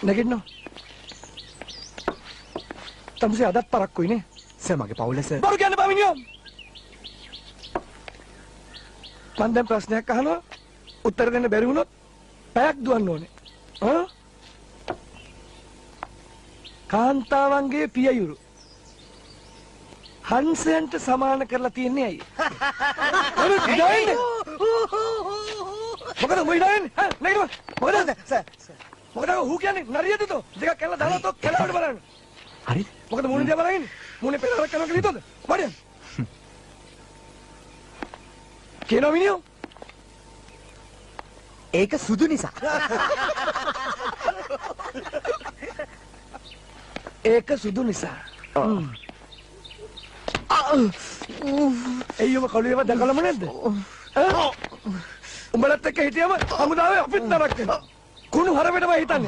නැගිටිනවා. තමුසේ අදත් පරක්කුයි නේ. සර් මගේ පවුල සර්. බරු කියන්න බෑ මිනිහා. මම දැන් ප්‍රශ්නයක් අහනවා. උත්තර දෙන්න බැරි වුණොත් පැයක් දුවන්න ඕනේ. කාන්තාවන්ගේ පියයුරු හංසයන්ට සමාන කරලා තියන්නේ ඇයි? මොකද මොයි දාන්නේ? හා නැගිටම. මොකද සර් මොකද හු කියන්නේ නරියද තෝ? දෙකක් කැල්ල දාලා තෝ කැලවට බලන්න. හරි. මොකද මුණ දිහා බලගෙන මුණේ පෙරහරක් කරනවා කියලා හිතුවද? වඩියන්. කියනවා මිනිහෝ. ඒක සුදු නිසා. ඒක සුදු නිසා. එයියම කළුවේව දැකලම නැද්ද? උඹලත් එක්ක හිටියම හමුදාවේ අපිත් නරක වෙනවා. කුණු හරවෙටම හිතන්නේ.